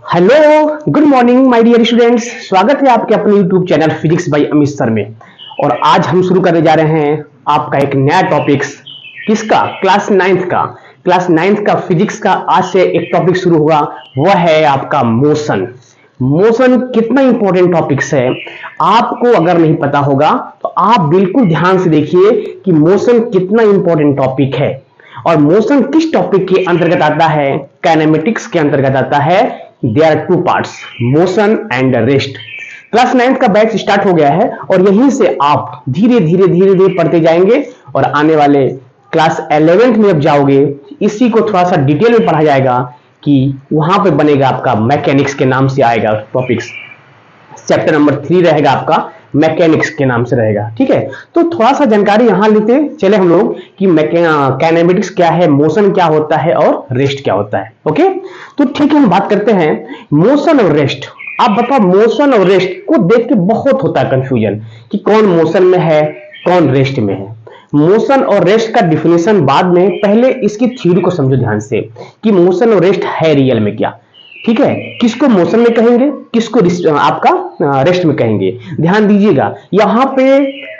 Hello, good morning my dear students. स्वागत है आपके अपने YouTube channel physics by Amit sir में। और आज हम शुरू करने जा रहे हैं आपका एक नया टॉपिक्स। किसका? क्लास नाइन्थ का फिजिक्स का आज से एक टॉपिक शुरू होगा। वह है आपका मोशन। मोशन कितना इंपॉर्टेंट टॉपिक्स है, आपको अगर नहीं पता होगा तो आप बिल्कुल ध्यान से देखिए कि मोशन कितना इंपॉर्टेंट टॉपिक है। और मोशन किस टॉपिक के अंतर्गत आता है? काइनेमेटिक्स के अंतर्गत आता है। There are two parts, motion and rest. Class 9th का बैच स्टार्ट हो गया है और यहीं से आप धीरे धीरे पढ़ते जाएंगे और आने वाले क्लास 11th में जब जाओगे इसी को थोड़ा सा डिटेल में पढ़ा जाएगा कि वहां पे बनेगा आपका मैकेनिक्स के नाम से आएगा टॉपिक्स। चैप्टर नंबर 3 रहेगा आपका मैकेनिक्स के नाम से रहेगा। ठीक है, तो थोड़ा सा जानकारी यहां लेते चले हम लोग कि काइनेमेटिक्स क्या है, मोशन क्या होता है और रेस्ट क्या होता है। ओके, तो ठीक है, हम बात करते हैं मोशन और रेस्ट। आप बताओ, मोशन और रेस्ट को देख के बहुत होता है कंफ्यूजन कि कौन मोशन में है कौन रेस्ट में है। मोशन और रेस्ट का डिफिनेशन बाद में, पहले इसकी थ्योरी को समझो ध्यान से कि मोशन और रेस्ट है रियल में क्या। ठीक है, किसको मोशन में कहेंगे, किसको आपका रेस्ट में कहेंगे। ध्यान दीजिएगा, यहां पे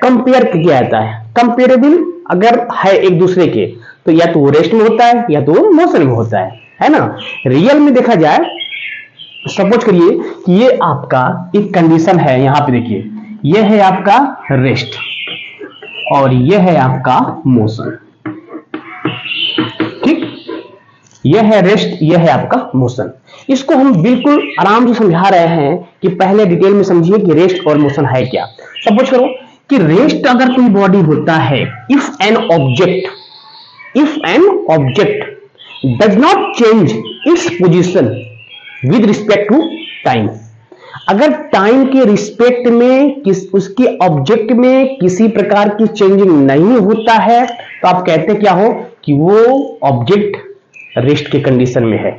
कंपेयर किया जाता है। कंपेरेबल अगर है एक दूसरे के तो या तो वो रेस्ट में होता है या तो वो मोशन में होता है ना। रियल में देखा जाए, सपोज करिए कि ये आपका एक कंडीशन है। यहां पे देखिए, ये है आपका रेस्ट और ये है आपका मोशन। ठीक, यह है रेस्ट, यह है आपका मोशन। इसको हम बिल्कुल आराम से समझा रहे हैं कि पहले डिटेल में समझिए कि रेस्ट और मोशन है क्या। सपोज करो कि रेस्ट अगर कोई बॉडी होता है, if an object does not change its position with respect to time. अगर टाइम के रिस्पेक्ट में उसके ऑब्जेक्ट में किसी प्रकार की चेंजिंग नहीं होता है तो आप कहते क्या हो कि वो ऑब्जेक्ट रेस्ट के कंडीशन में है।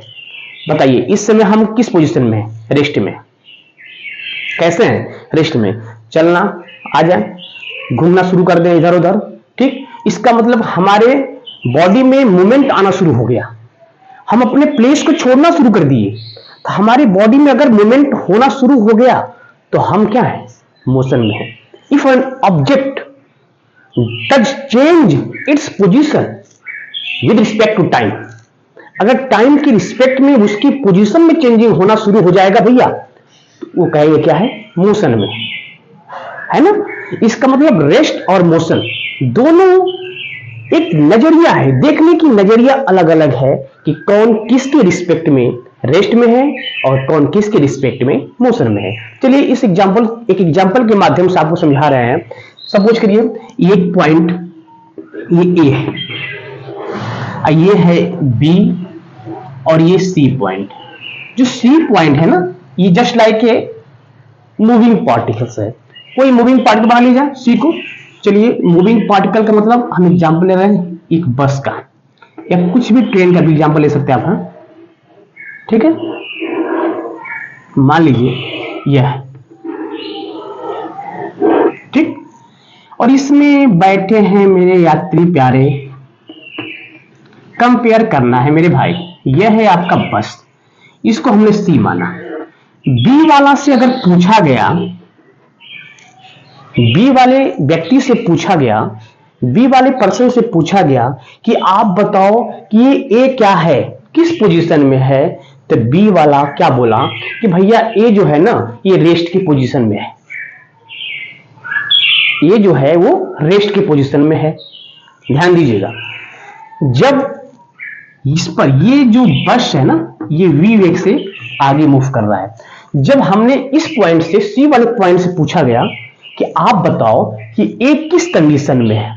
बताइए, इस समय हम किस पोजीशन में हैं? रेस्ट में। कैसे हैं? रेस्ट में। चलना आ जाए, घूमना शुरू कर दें इधर उधर। ठीक, इसका मतलब हमारे बॉडी में मूवमेंट आना शुरू हो गया, हम अपने प्लेस को छोड़ना शुरू कर दिए। तो हमारी बॉडी में अगर मूवमेंट होना शुरू हो गया तो हम क्या है? मोशन में है। If an object does change its position with respect to time, अगर टाइम की रिस्पेक्ट में उसकी पोजीशन में चेंजिंग होना शुरू हो जाएगा भैया, वो कहेंगे क्या है? मोशन में है ना। इसका मतलब रेस्ट और मोशन दोनों एक नजरिया है, देखने की नजरिया अलग अलग है कि कौन किसके रिस्पेक्ट में रेस्ट में है और कौन किसके रिस्पेक्ट में मोशन में है। चलिए एक एग्जांपल के माध्यम से आपको समझा रहे हैं। सपोज करिए एक पॉइंट ये ए है, ये है बी और ये सी पॉइंट। जो सी पॉइंट है ना, ये just like a moving particles है। कोई मूविंग पार्टिकल बना लीजिए सी को। चलिए, मूविंग पार्टिकल का मतलब हम एग्जांपल ले रहे हैं एक बस का या कुछ भी ट्रेन का भी एग्जांपल ले सकते हैं आप। हाँ, ठीक है, मान लीजिए यह ठीक, और इसमें बैठे हैं मेरे यात्री प्यारे। कंपेयर करना है मेरे भाई, यह है आपका बस, इसको हमने सी माना। बी वाला से अगर पूछा गया, बी वाले व्यक्ति से पूछा गया, बी वाले पर्सन से पूछा गया कि आप बताओ कि ये ए क्या है, किस पोजीशन में है। तो बी वाला क्या बोला कि भैया ए जो है ना, ये रेस्ट की पोजीशन में है। ये जो है वो रेस्ट की पोजीशन में है। ध्यान दीजिएगा, जब इस पर ये जो बस है ना, ये वी वेग से आगे मूव कर रहा है। जब हमने इस पॉइंट से सी वाले पॉइंट से पूछा गया कि आप बताओ कि ए किस कंडीशन में है,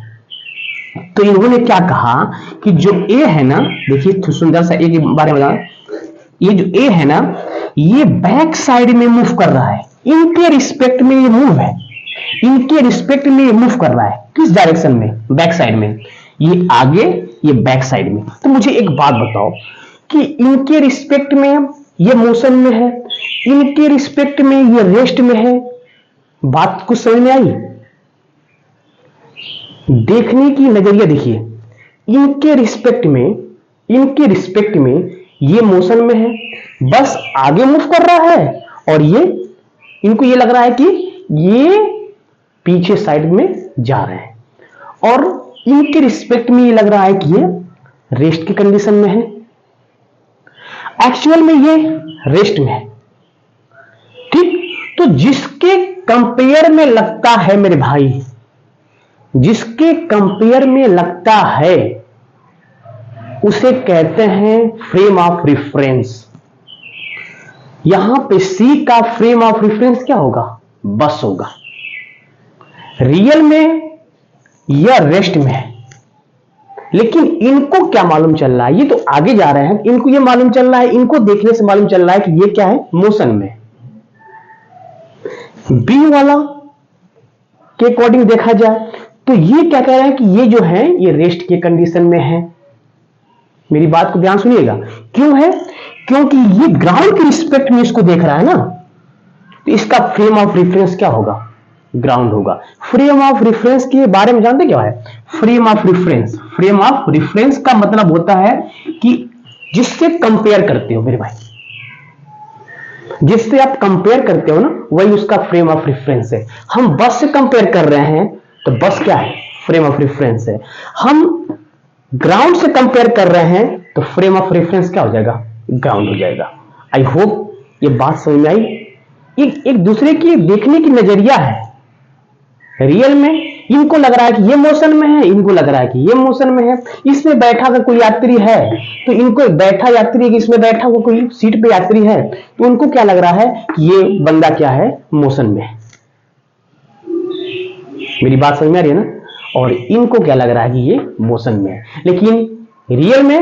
तो इन्होंने क्या कहा कि जो ए है ना, देखिए सुंदर सा ए के बारे में बताना, ये जो ए है ना, ये बैक साइड में मूव कर रहा है। इनके रिस्पेक्ट में ये मूव है, इनके रिस्पेक्ट में ये मूव कर रहा है। किस डायरेक्शन में? बैक साइड में। ये आगे, ये बैक साइड में। तो मुझे एक बात बताओ कि इनके रिस्पेक्ट में ये मोशन में है, इनके रिस्पेक्ट में ये रेस्ट में है। बात कुछ समझ में आई? देखने की नजरिया देखिए, इनके रिस्पेक्ट में ये मोशन में है, बस आगे मूव कर रहा है और ये इनको ये लग रहा है कि ये पीछे साइड में जा रहे हैं और इनके रिस्पेक्ट में ये लग रहा है कि ये रेस्ट की कंडीशन में है। एक्चुअल में ये रेस्ट में है। ठीक, तो जिसके कंपेयर में लगता है मेरे भाई, जिसके कंपेयर में लगता है उसे कहते हैं फ्रेम ऑफ रेफरेंस। यहां पे सी का फ्रेम ऑफ रेफरेंस क्या होगा? बस होगा। रियल में या रेस्ट में है, लेकिन इनको क्या मालूम चल रहा है? ये तो आगे जा रहे हैं, इनको ये मालूम चल रहा है, इनको देखने से मालूम चल रहा है कि ये क्या है? मोशन में। बी वाला के अकॉर्डिंग देखा जाए तो ये क्या कह रहे हैं कि ये जो है ये रेस्ट के कंडीशन में है। मेरी बात को ध्यान सुनिएगा। क्यों है? क्योंकि ये ग्राउंड के रिस्पेक्ट में इसको देख रहा है ना, तो इसका फ्रेम ऑफ रेफरेंस क्या होगा? ग्राउंड होगा। फ्रेम ऑफ रेफरेंस के बारे में जानते क्या है? Frame of reference, frame of reference का मतलब होता है कि जिससे कंपेयर करते हो मेरे भाई, जिससे आप कंपेयर करते हो ना, वही उसका फ्रेम ऑफ रेफरेंस है। हम बस से कंपेयर कर रहे हैं तो बस क्या है? फ्रेम ऑफ रेफरेंस है। हम ग्राउंड से कंपेयर कर रहे हैं तो फ्रेम ऑफ रेफरेंस क्या हो जाएगा? ग्राउंड हो जाएगा। आई होप ये बात समझ में आई। एक दूसरे की देखने की नजरिया है। रियल में इनको लग रहा है कि ये मोशन में है, इनको लग रहा है कि ये मोशन में है। इसमें बैठा अगर कोई यात्री है तो इनको बैठा यात्री, इसमें बैठा हुआ कोई सीट पे यात्री है तो उनको क्या लग रहा है कि ये बंदा क्या है? मोशन में है। मेरी बात समझ में आ रही है ना? और इनको क्या लग रहा है कि ये मोशन में है। लेकिन रियल में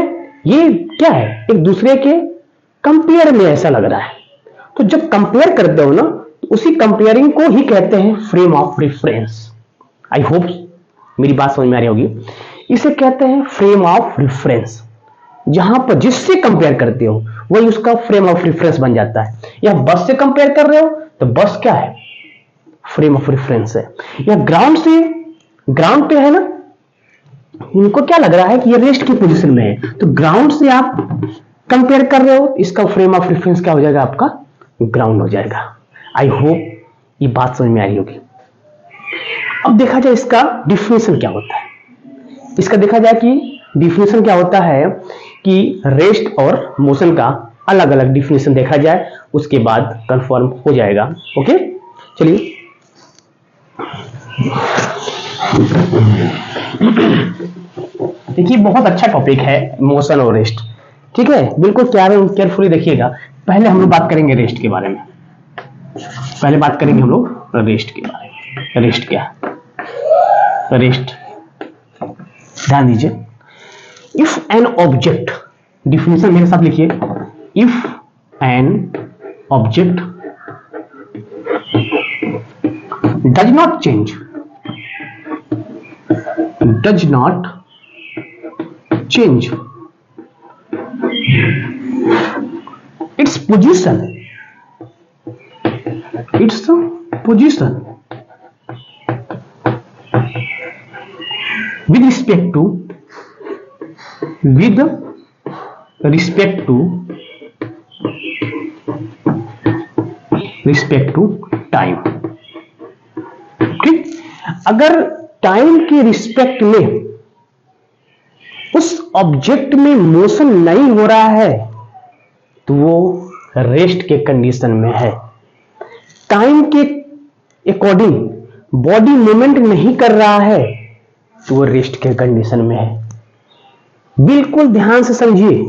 ये क्या है? एक दूसरे के कंपेयर में ऐसा लग रहा है। तो जब कंपेयर करते हो ना, तो उसी कंपेयरिंग को ही कहते हैं frame of reference. I hope मेरी बात समझ में आ रही होगी। इसे कहते हैं फ्रेम ऑफ रेफरेंस। जहां पर जिससे कंपेयर करते हो वही उसका फ्रेम ऑफ रेफरेंस बन जाता है। या बस से कंपेयर कर रहे हो तो बस क्या है? फ्रेम ऑफ रेफरेंस है। या ग्राउंड से, ग्राउंड पे है ना, इनको क्या लग रहा है कि ये रेस्ट की पोजीशन में है, तो ग्राउंड से आप कंपेयर कर रहे हो, इसका फ्रेम ऑफ रेफरेंस क्या हो जाएगा? आपका ग्राउंड हो जाएगा। आई होप ये बात समझ में आ रही होगी। अब देखा जाए इसका डिफिनेशन क्या होता है। इसका देखा जाए कि डिफिनेशन क्या होता है कि रेस्ट और मोशन का अलग अलग डिफिनेशन देखा जाए, उसके बाद कंफर्म हो जाएगा। ओके, चलिए देखिए, बहुत अच्छा टॉपिक है मोशन और रेस्ट। ठीक है, बिल्कुल केयरफुली देखिएगा। पहले हम लोग बात करेंगे रेस्ट के बारे में। पहले बात करेंगे हम लोग रेस्ट के बारे में। रेस्ट क्या है? रेस्ट, ध्यान दीजिए। इफ एन ऑब्जेक्ट, डिफिनेशन मेरे साथ लिखिए। If an object does not change, does not change its position with respect to time। ठीक, अगर टाइम के रिस्पेक्ट में उस ऑब्जेक्ट में मोशन नहीं हो रहा है तो वो रेस्ट के कंडीशन में है। टाइम के अकॉर्डिंग बॉडी मूवमेंट नहीं कर रहा है तो वो रेस्ट के कंडीशन में है। बिल्कुल ध्यान से समझिए,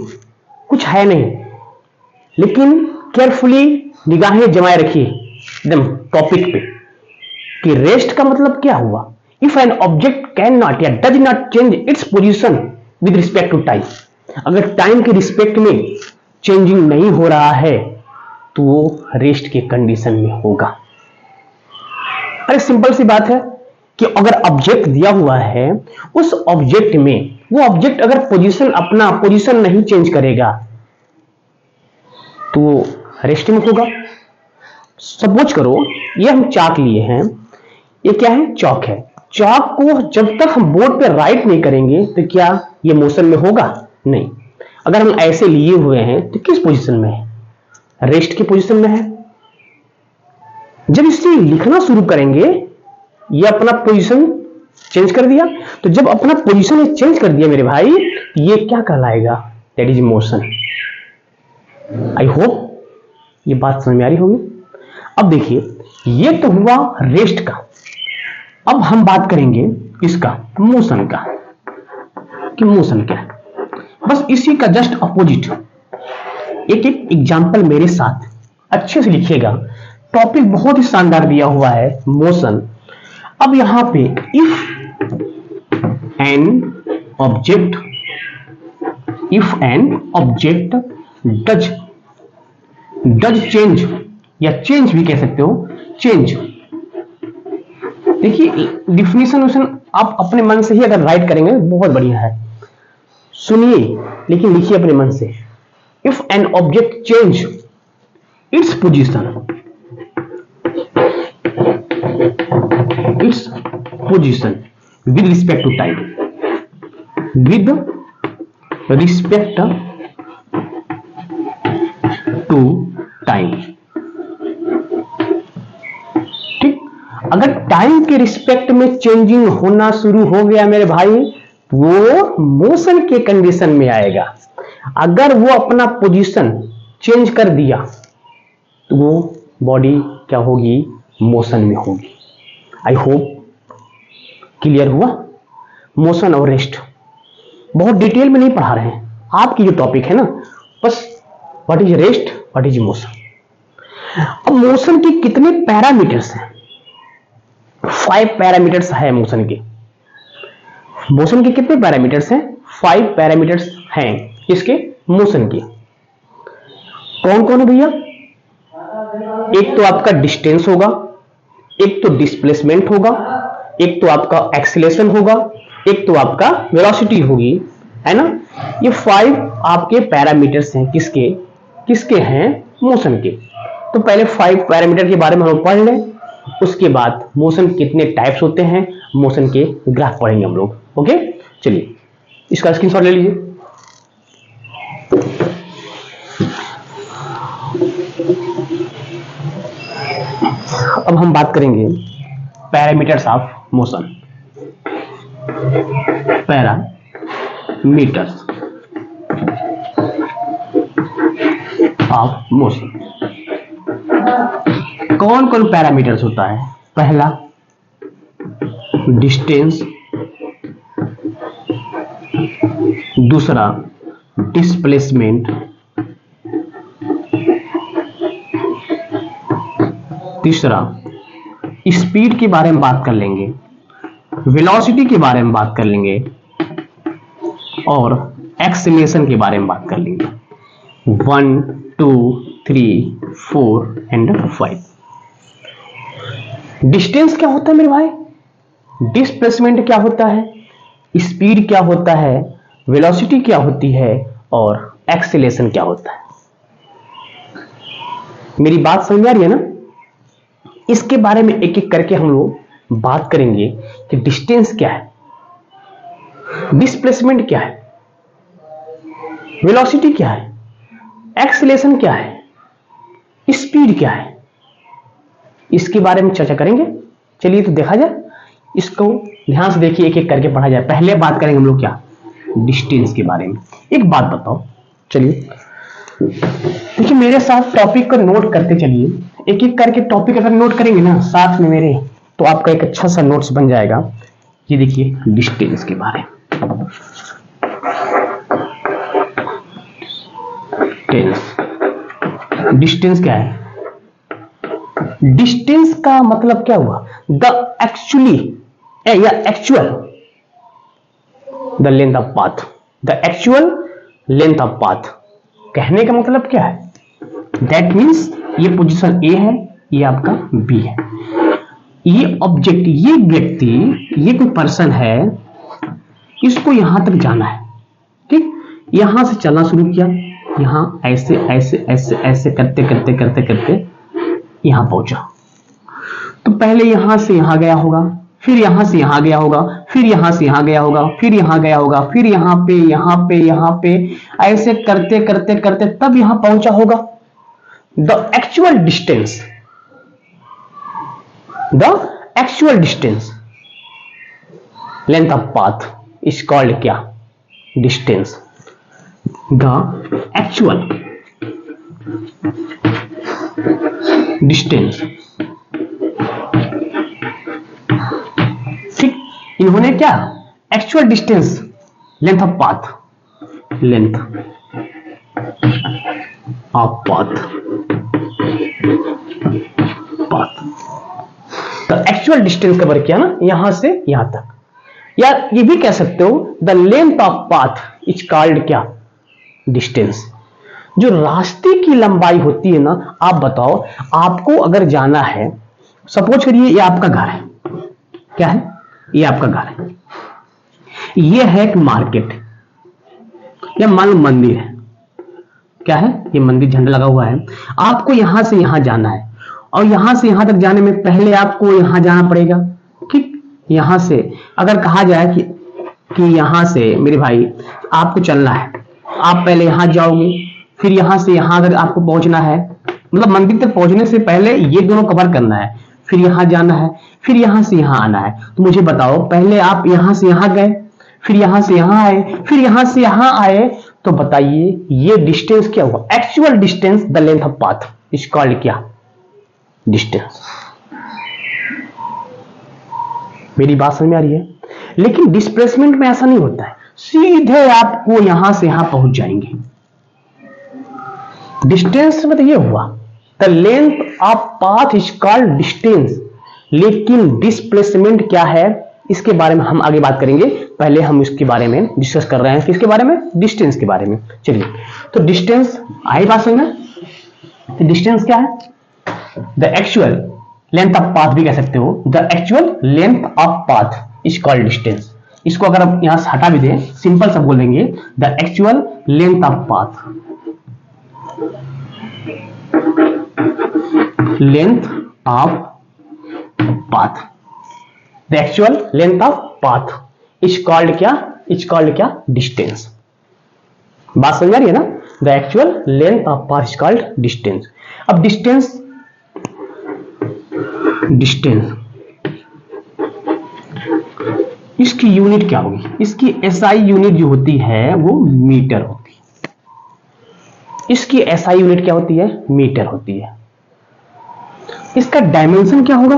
कुछ है नहीं, लेकिन केयरफुली निगाहें जमाए रखिए एकदम टॉपिक पे कि रेस्ट का मतलब क्या हुआ। If an object cannot या does not change its position with respect to time, अगर टाइम के रिस्पेक्ट में चेंजिंग नहीं हो रहा है तो वो रेस्ट के कंडीशन में होगा। अरे सिंपल सी बात है कि अगर ऑब्जेक्ट दिया हुआ है, उस ऑब्जेक्ट में वो ऑब्जेक्ट अगर अपना पोजीशन नहीं चेंज करेगा तो वो रेस्ट में होगा। सपोज करो ये हम चाक लिए हैं, ये क्या है? चौक है। चौक को जब तक हम बोर्ड पे राइट नहीं करेंगे तो क्या ये मोशन में होगा? नहीं। अगर हम ऐसे लिए हुए हैं तो किस पोजीशन में है? रेस्ट की पोजीशन में है। जब इसे लिखना शुरू करेंगे, ये अपना पोजीशन चेंज कर दिया, तो जब अपना पोजीशन चेंज कर दिया मेरे भाई, ये क्या कहलाएगा? That is motion. I hope ये बात समझ में आ रही होगी। अब देखिए, ये तो हुआ रेस्ट का। अब हम बात करेंगे इसका, मोशन का, कि मोशन क्या है। बस इसी का जस्ट अपोजिट एक एक एग्जाम्पल मेरे साथ अच्छे से लिखिएगा। टॉपिक बहुत ही शानदार दिया हुआ है, मोशन। अब यहां पे if an object does change, या चेंज भी कह सकते हो, चेंज। देखिए डिफिनेशन आप अपने मन से ही अगर राइट करेंगे बहुत बढ़िया है। सुनिए लेकिन लिखिए अपने मन से। If an object change its position with respect to time, with respect to time. ठीक, अगर टाइम के रिस्पेक्ट में चेंजिंग होना शुरू हो गया मेरे भाई, वो मोशन के कंडीशन में आएगा। अगर वो अपना पोजीशन चेंज कर दिया तो वो बॉडी क्या होगी? मोशन में होगी। आई होप क्लियर हुआ। मोशन और रेस्ट बहुत डिटेल में नहीं पढ़ा रहे हैं, आपकी जो टॉपिक है ना, बस what is rest, what is motion. अब मोशन के कितने पैरामीटर्स हैं? 5 पैरामीटर्स है मोशन के। मोशन के कितने पैरामीटर्स हैं? 5 पैरामीटर्स हैं किसके? मोशन के। कौन कौन है भैया? एक तो आपका डिस्टेंस होगा, एक तो डिस्प्लेसमेंट होगा, एक तो आपका एक्सीलरेशन होगा, एक तो आपका वेलोसिटी होगी, है ना। ये 5 आपके पैरामीटर्स हैं किसके? किसके हैं? मोशन के। तो पहले 5 पैरामीटर के बारे में हम पढ़ लें, उसके बाद मोशन कितने टाइप्स होते हैं, मोशन के ग्राफ पढ़ेंगे हम लोग। ओके, चलिए इसका स्क्रीनशॉट ले लीजिए। अब हम बात करेंगे parameters of motion. Parameters of motion, कौन कौन पैरामीटर्स होता है? पहला डिस्टेंस, दूसरा डिस्प्लेसमेंट, तीसरा स्पीड के बारे में बात कर लेंगे, वेलोसिटी के बारे में बात कर लेंगे, और एक्सीलरेशन के बारे में बात कर लेंगे। 1 2 3 4 एंड 5। डिस्टेंस क्या होता है मेरे भाई? डिस्प्लेसमेंट क्या होता है? स्पीड क्या होता है? वेलोसिटी क्या होती है? और एक्सीलरेशन क्या होता है? मेरी बात समझ आ रही है ना? इसके बारे में एक एक करके हम लोग बात करेंगे कि डिस्टेंस क्या है, डिस्प्लेसमेंट क्या है, वेलोसिटी क्या है, एक्सीलरेशन क्या है, स्पीड क्या है। इसके बारे में चर्चा करेंगे। चलिए तो देखा जाए, इसको ध्यान से देखिए, एक एक करके पढ़ा जाए। पहले बात करेंगे हम लोग क्या? डिस्टेंस के बारे में। एक बात बताओ, चलिए देखिए मेरे साथ टॉपिक को नोट करते चलिए। एक एक करके टॉपिक अगर नोट करेंगे ना साथ में मेरे, तो आपका एक अच्छा सा नोट्स बन जाएगा। ये देखिए डिस्टेंस के बारे में। डिस्टेंस क्या है? डिस्टेंस का मतलब क्या हुआ? द एक्चुअली या actual the length of path, the actual length of path. कहने का मतलब क्या है? दैट मीन्स ये पोजीशन ए है, ये आपका बी है। ये ऑब्जेक्ट, ये व्यक्ति, ये कोई पर्सन है, इसको यहां तक जाना है। ठीक, यहां से चलना शुरू किया, यहां ऐसे ऐसे ऐसे ऐसे करते करते करते करते यहां पहुंचा। तो पहले यहां से यहां गया होगा, फिर यहां से यहां गया होगा, फिर यहां से यहां गया होगा, फिर यहां गया होगा, फिर यहां पे यहां पे यहां पे, ऐसे करते करते करते तब यहां पहुंचा होगा। The actual distance, the actual distance, length of path is called क्या? डिस्टेंस। The actual distance. ठीक, इन्होंने क्या? Actual distance, length of path, length of path, path. तो एक्चुअल डिस्टेंस कवर किया ना यहां से यहां तक, या ये भी कह सकते हो the length of path is called क्या? डिस्टेंस। जो रास्ते की लंबाई होती है ना, आप बताओ, आपको अगर जाना है, सपोज करिए ये आपका घर है, क्या है? ये आपका घर है, ये है एक मार्केट, या मान लो मंदिर है, क्या है? ये मंदिर, झंडा लगा हुआ है। आपको यहां से यहां जाना है, और यहां से यहां तक जाने में पहले आपको यहां जाना पड़ेगा। ठीक, यहां से अगर कहा जाए कि यहां से मेरे भाई आपको चलना है, आप पहले यहां जाओगे, फिर यहां से यहां अगर आपको पहुंचना है, मतलब मंदिर तक पहुंचने से पहले ये दोनों कवर करना है, फिर यहां जाना है, फिर यहां से यहां आना है। तो मुझे बताओ, पहले आप यहां से यहां गए, फिर यहां से यहां आए, फिर यहां से यहां आए, तो बताइए ये डिस्टेंस क्या हुआ? Actual distance, the length of path is called क्या? डिस्टेंस। मेरी बात समझ में आ रही है? लेकिन डिस्प्लेसमेंट में ऐसा नहीं होता है, सीधे आपको यहां से यहां पहुंच जाएंगे। डिस्टेंस में तो ये हुआ, the length of path is called distance. लेकिन डिस्प्लेसमेंट क्या है, इसके बारे में हम आगे बात करेंगे। पहले हम इसके बारे में डिस्कस कर रहे हैं, किसके बारे में? डिस्टेंस के बारे में। चलिए, तो डिस्टेंस आई बात समझ में? डिस्टेंस क्या है? The actual length of path भी कह सकते हो, the actual length of path is called distance. इसको अगर आप यहां से हटा भी दें, सिंपल सा बोलेंगे the actual length of path, length of path, the actual length of path is called क्या? इज कॉल्ड क्या? डिस्टेंस। बात समझ आ रही है ना? The actual length of path is called distance. अब डिस्टेंस, डिस्टेंस इसकी यूनिट क्या होगी? इसकी एसआई यूनिट जो होती है वो मीटर होती है। इसकी एसआई यूनिट क्या होती है? मीटर होती है। इसका डायमेंशन क्या होगा?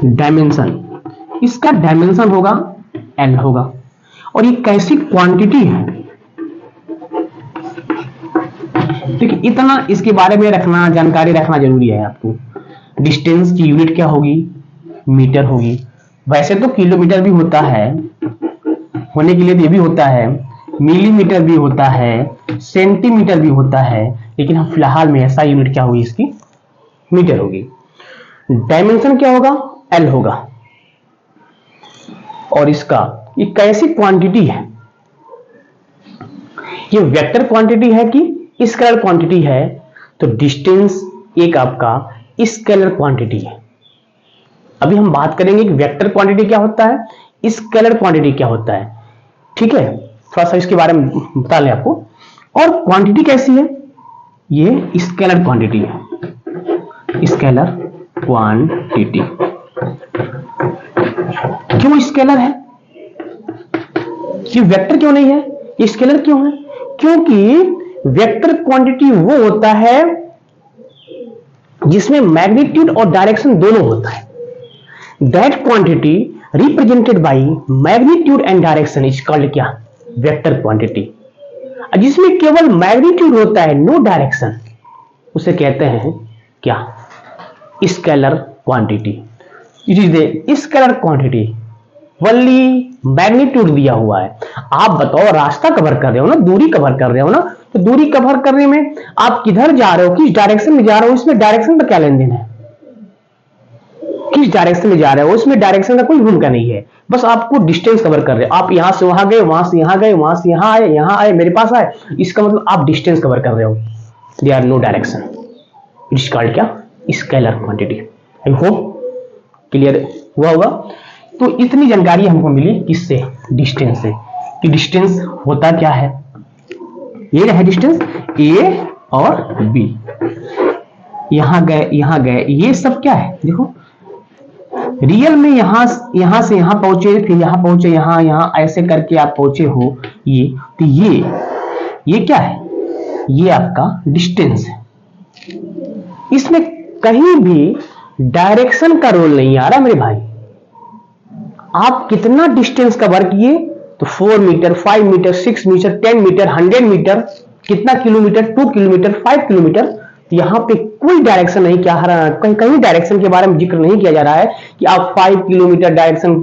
डायमेंशन, इसका डायमेंशन होगा एल होगा। और ये कैसी क्वांटिटी है? देखिए, इतना इसके बारे में रखना, जानकारी रखना जरूरी है आपको। डिस्टेंस की यूनिट क्या होगी? मीटर होगी। वैसे तो किलोमीटर भी होता है, होने के लिए ये भी होता है, मिलीमीटर भी होता है, सेंटीमीटर भी होता है, लेकिन हम फिलहाल में ऐसा यूनिट क्या होगी इसकी? मीटर होगी। डायमेंशन क्या होगा? एल होगा। और इसका ये कैसी क्वांटिटी है? ये वेक्टर क्वांटिटी है कि स्केलर क्वांटिटी है? तो डिस्टेंस एक आपका स्केलर क्वांटिटी है। अभी हम बात करेंगे कि वेक्टर क्वांटिटी क्या होता है, स्केलर क्वांटिटी क्या होता है। ठीक है, थोड़ा सा इसके बारे में बता लें आपको। और क्वांटिटी कैसी है? ये स्केलर क्वांटिटी है, स्केलर क्वांटिटी। क्यों स्केलर है? ये वेक्टर क्यों नहीं है? ये स्केलर क्यों है? क्योंकि वेक्टर क्वांटिटी वो होता है जिसमें मैग्नीट्यूड और डायरेक्शन दोनों होता है। That quantity represented by magnitude and direction is called क्या? Vector quantity. जिसमें केवल मैग्नीट्यूड होता है, नो डायरेक्शन, उसे कहते हैं क्या? Scalar quantity. It is the scalar quantity, only magnitude दिया हुआ है। आप बताओ, रास्ता कवर कर रहे हो ना, दूरी कवर कर रहे हो ना, तो दूरी कवर करने में आप किधर जा रहे हो, किस डायरेक्शन में जा रहे हो, इसमें डायरेक्शन का क्या लेन देन है? किस डायरेक्शन में जा रहे हो, उसमें डायरेक्शन का कोई भूमिका नहीं है। बस आपको डिस्टेंस कवर कर रहे हो। आप यहां से वहां गए, वहां से यहां गए, वहां से यहां आए, मेरे पास आए, इसका मतलब आप डिस्टेंस कवर कर रहे हो। They are no direction. It is called क्या? Scalar quantity. I hope clear हुआ होगा। तो इतनी जानकारी हमको मिली किससे, डिस्टेंस से, कि डिस्टेंस होता क्या है। ये है डिस्टेंस ए और बी, यहां गए, ये सब क्या है देखो, रियल में यहां से यहां पहुंचे, फिर यहां पहुंचे, यहां ऐसे करके आप पहुंचे हो, ये तो ये क्या है, ये आपका डिस्टेंस है। इसमें कहीं भी डायरेक्शन का रोल नहीं आ रहा मेरे भाई। आप कितना डिस्टेंस कवर किए, तो 4 metre, 5 metre, 6 metre, 10 metre, 100 metre, कितना किलोमीटर, 2 किलोमीटर, 5 किलोमीटर, यहां पे कोई डायरेक्शन नहीं किया, कहीं डायरेक्शन के बारे में जिक्र नहीं किया जा रहा है कि आप 5 किलोमीटर डायरेक्शन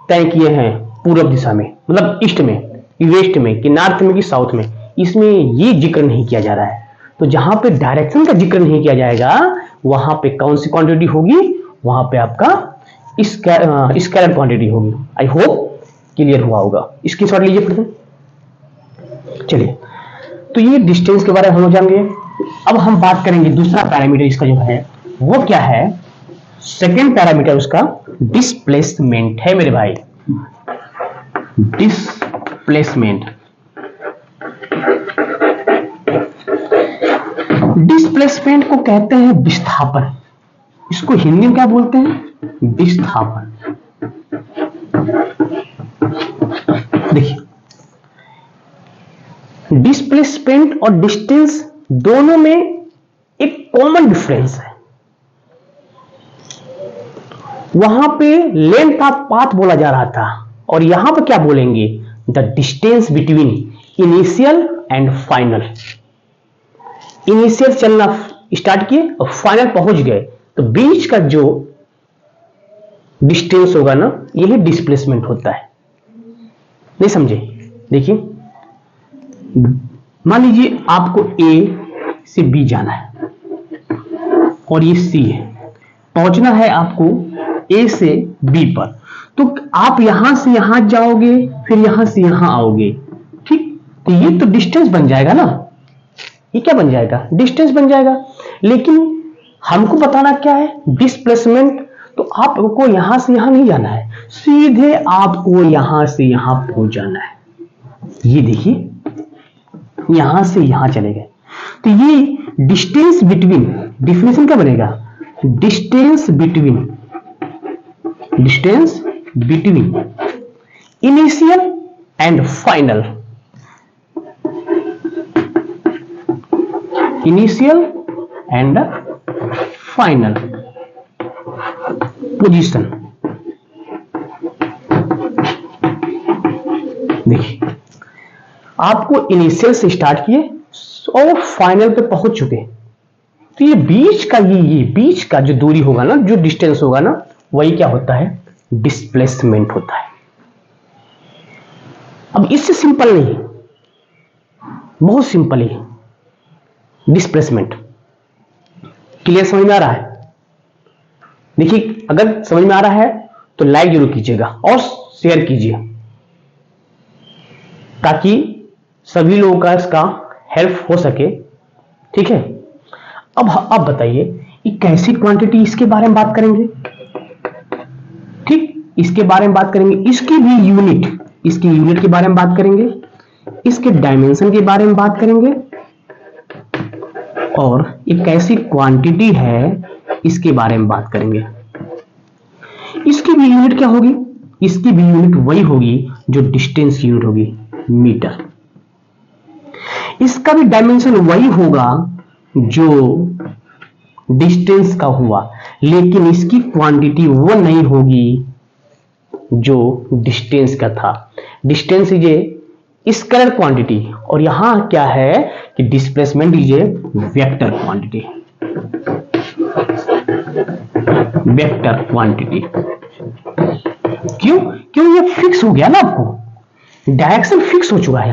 तय किए हैं पूर्व दिशा में, मतलब ईस्ट में, वेस्ट में, कि नॉर्थ में, कि साउथ में, इसमें ये जिक्र नहीं किया जा रहा है। तो जहां पे डायरेक्शन का जिक्र नहीं किया जाएगा, वहां पे कौन सी क्वांटिटी होगी, वहां पे आपका स्केलर क्वांटिटी होगी। आई होप क्लियर हुआ होगा। इसकी शॉर्ट लीजिए फिर। चलिए, तो ये डिस्टेंस के बारे में हम जानेंगे। अब हम बात करेंगे दूसरा पैरामीटर इसका जो है वो क्या है, सेकेंड पैरामीटर उसका डिस्प्लेसमेंट है मेरे भाई। डिस्प्लेसमेंट, डिस्प्लेसमेंट को कहते हैं विस्थापन। इसको हिंदी में क्या बोलते हैं, विस्थापन। देखिए, डिस्प्लेसमेंट और डिस्टेंस दोनों में एक कॉमन डिफरेंस है। वहां पे लेंथ ऑफ पाथ बोला जा रहा था, और यहां पे क्या बोलेंगे, the distance between initial and final. Initial चलना स्टार्ट किए और फाइनल पहुंच गए, तो बीच का जो डिस्टेंस होगा ना, यही डिस्प्लेसमेंट होता है। नहीं समझे? देखिए, मान लीजिए आपको ए से बी जाना है और ये सी है, पहुंचना है आपको ए से बी पर, तो आप यहां से यहां जाओगे, फिर यहां से यहां आओगे, ठीक? तो ये तो डिस्टेंस बन जाएगा ना, ये क्या बन जाएगा, डिस्टेंस बन जाएगा। लेकिन हमको बताना क्या है, डिस्प्लेसमेंट। तो आपको यहां से यहां नहीं जाना है, सीधे आपको यहां से यहां पहुंच जाना है। ये देखिए, यहां से यहां चले गए, तो ये डिस्टेंस बिटवीन, डिफिनेशन क्या बनेगा, distance between initial and final, initial and final position. देखिए, आपको इनिशियल से स्टार्ट किए और फाइनल पे पहुंच चुके, तो ये बीच का ये बीच का जो दूरी होगा ना, जो डिस्टेंस होगा ना, वही क्या होता है, डिस्प्लेसमेंट होता है। अब इससे सिंपल नहीं, बहुत सिंपल है डिस्प्लेसमेंट। क्लियर, समझ में आ रहा है? देखिए, अगर समझ में आ रहा है तो लाइक जरूर कीजिएगा और शेयर कीजिए, ताकि सभी लोगों का इसका हेल्प हो सके। ठीक है, अब बताइए ये कैसी क्वांटिटी, इसके बारे में बात करेंगे। ठीक, इसके बारे में बात करेंगे, इसकी भी यूनिट, इसकी यूनिट के बारे में बात करेंगे, इसके डायमेंशन के बारे में बात करेंगे, और ये कैसी क्वांटिटी है इसके बारे में बात करेंगे। इसकी भी यूनिट क्या होगी, इसकी भी यूनिट वही होगी जो डिस्टेंस यूनिट होगी, मीटर। इसका भी डायमेंशन वही होगा जो डिस्टेंस का हुआ, लेकिन इसकी क्वांटिटी वो नहीं होगी जो डिस्टेंस का था। Distance is a scalar quantity, और यहां क्या है कि displacement is a vector quantity. Vector quantity क्यों ये फिक्स हो गया ना, आपको डायरेक्शन फिक्स हो चुका है।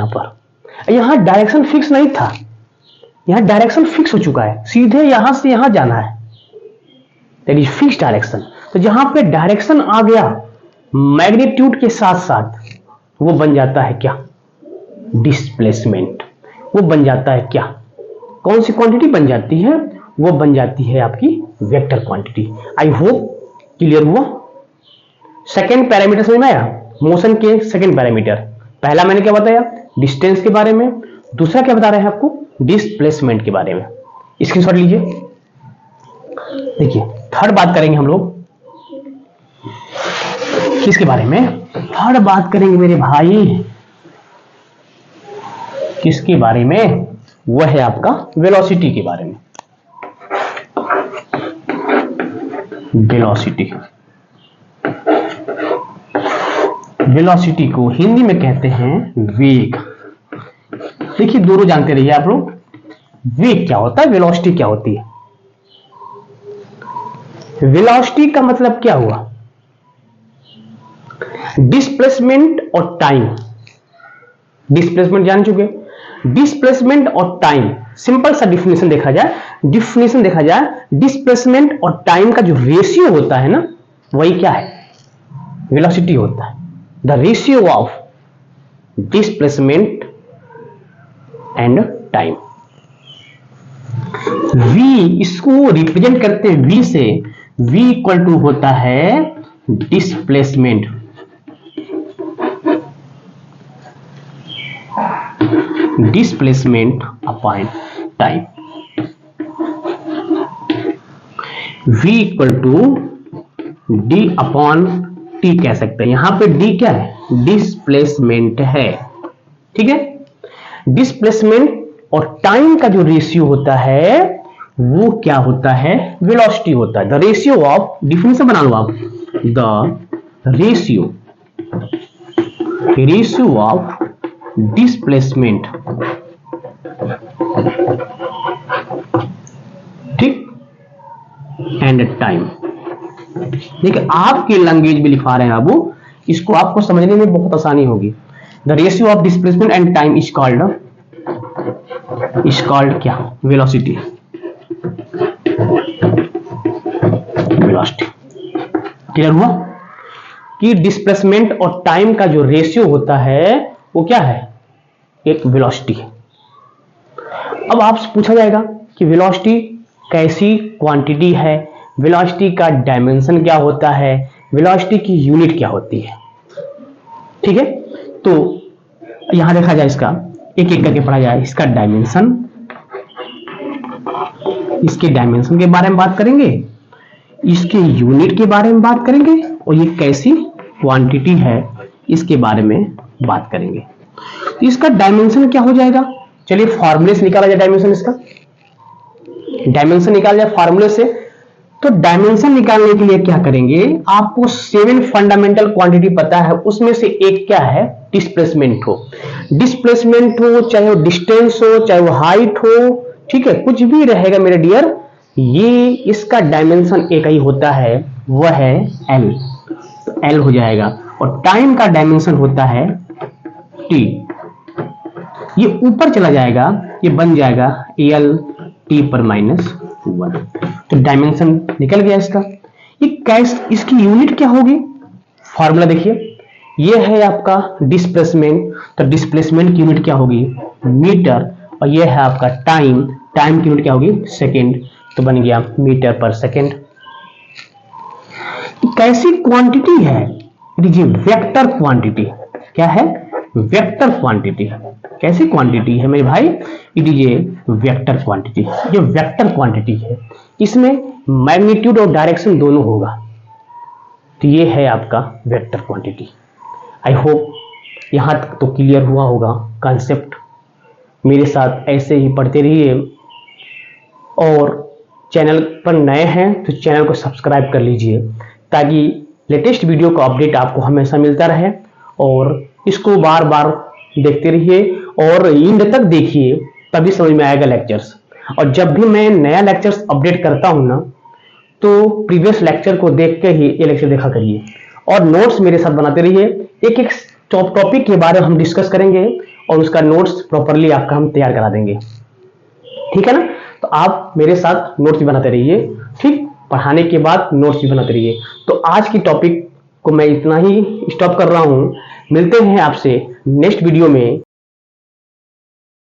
यहां डायरेक्शन फिक्स नहीं था, यहां डायरेक्शन फिक्स हो चुका है, सीधे यहां से यहां जाना है, दैट इज फिक्स डायरेक्शन। तो जहां पे डायरेक्शन आ गया मैग्नीट्यूड के साथ साथ, वो बन जाता है क्या, डिस्प्लेसमेंट। वो बन जाता है क्या, कौन सी क्वांटिटी बन जाती है, वो बन जाती है आपकी vector quantity. I hope clear हुआ? सेकेंड पैरामीटर समझ में आया? मोशन के सेकेंड पैरामीटर, पहला मैंने क्या बताया? डिस्टेंस के बारे में, दूसरा क्या बता रहे हैं आपको? डिस्प्लेसमेंट के बारे में। स्क्रीनशॉट लीजिए। देखिए थर्ड बात करेंगे हम लोग किसके बारे में? थर्ड बात करेंगे मेरे भाई किसके बारे में? वह है आपका वेलोसिटी के बारे में। वेलोसिटी, वेलोसिटी को हिंदी में कहते हैं वेग। देखिए दोनों जानते रहिए आप लोग, वेग क्या होता है, वेलोसिटी क्या होती है। वेलोसिटी का मतलब क्या हुआ? डिस्प्लेसमेंट और टाइम। डिस्प्लेसमेंट जान चुके, डिस्प्लेसमेंट और टाइम, सिंपल सा डिफिनेशन देखा जाए, डिस्प्लेसमेंट और टाइम का जो रेशियो होता है ना, वही क्या है? वेलोसिटी होता है। The ratio of displacement and time. v इसको रिप्रेजेंट करते हैं v से, v इक्वल टू होता है displacement, displacement upon time. v equal to D upon T कह सकते हैं। यहां पे d क्या है? डिस्प्लेसमेंट है, ठीक है। डिस्प्लेसमेंट और टाइम का जो रेशियो होता है वो क्या होता है? वेलोसिटी होता है। द रेशियो ऑफ, डिफिनेशन बना लो आप, द रेशियो ऑफ डिस्प्लेसमेंट, ठीक, एंड टाइम। देखिए आपके लैंग्वेज में लिखा रहे हैं बाबू, इसको आपको समझने में बहुत आसानी होगी। The ratio of displacement and time is called क्या? वेलोसिटी। वेलोसिटी क्लियर हुआ कि डिस्प्लेसमेंट और टाइम का जो रेशियो होता है वो क्या है? एक वेलोसिटी है। अब आपसे पूछा जाएगा कि वेलोसिटी कैसी क्वांटिटी है, वेलोसिटी का डायमेंशन क्या होता है, वेलोसिटी की यूनिट क्या होती है, ठीक है। तो यहां देखा जाए, इसका एक एक करके पढ़ा जाए। इसका डायमेंशन, इसके डायमेंशन के बारे में बात करेंगे, इसके यूनिट के बारे में बात करेंगे, और ये कैसी क्वांटिटी है इसके बारे में बात करेंगे। तो इसका डायमेंशन क्या हो जाएगा? चलिए फॉर्मूले से निकाला जाए डायमेंशन। इसका डायमेंशन निकाला जाए फॉर्मूले से। तो डायमेंशन निकालने के लिए क्या करेंगे? आपको 7 फंडामेंटल क्वांटिटी पता है, उसमें से एक क्या है? डिस्प्लेसमेंट हो। डिस्प्लेसमेंट हो, चाहे वो डिस्टेंस हो, चाहे वो हाइट हो, ठीक है, कुछ भी रहेगा मेरे डियर, ये इसका डायमेंशन एक ही होता है, वह है एल। तो एल हो जाएगा। और टाइम का डायमेंशन होता है टी। ये ऊपर चला जाएगा, ये बन जाएगा एल टी पर -1। तो डायमेंशन निकल गया इसका। ये कैसे, इसकी यूनिट क्या होगी? फॉर्मूला देखिए, ये है आपका डिस्प्लेसमेंट, तो डिस्प्लेसमेंट की यूनिट क्या होगी? मीटर। और ये है आपका टाइम, टाइम की यूनिट क्या होगी? सेकेंड। तो बन गया मीटर पर सेकेंड। कैसी क्वांटिटी है? लीजिए वेक्टर क्वांटिटी। क्या है? Vector quantity. कैसी क्वांटिटी है मेरे भाई? लीजिए वेक्टर क्वांटिटी। जो वेक्टर क्वांटिटी है इसमें मैग्नीट्यूड और डायरेक्शन दोनों होगा, तो ये है आपका वेक्टर क्वांटिटी। आई होप यहां तक तो क्लियर हुआ होगा कॉन्सेप्ट। मेरे साथ ऐसे ही पढ़ते रहिए, और चैनल पर नए हैं तो चैनल को सब्सक्राइब कर लीजिए, ताकि लेटेस्ट वीडियो का अपडेट आपको हमेशा मिलता रहे। और इसको बार बार देखते रहिए और एंड तक देखिए, तभी समझ में आएगा लेक्चर्स। और जब भी मैं नया लेक्चर्स अपडेट करता हूं ना, तो प्रीवियस लेक्चर को देख के ही ये लेक्चर देखा करिए, और नोट्स मेरे साथ बनाते रहिए। एक एक टॉपिक के बारे में हम डिस्कस करेंगे, और उसका नोट्स प्रॉपरली आपका हम तैयार करा देंगे, ठीक है ना। तो आप मेरे साथ नोट्स भी बनाते रहिए, ठीक, पढ़ाने के बाद नोट्स भी बनाते रहिए। तो आज की टॉपिक को मैं इतना ही स्टॉप कर रहा हूं। मिलते हैं आपसे नेक्स्ट वीडियो में।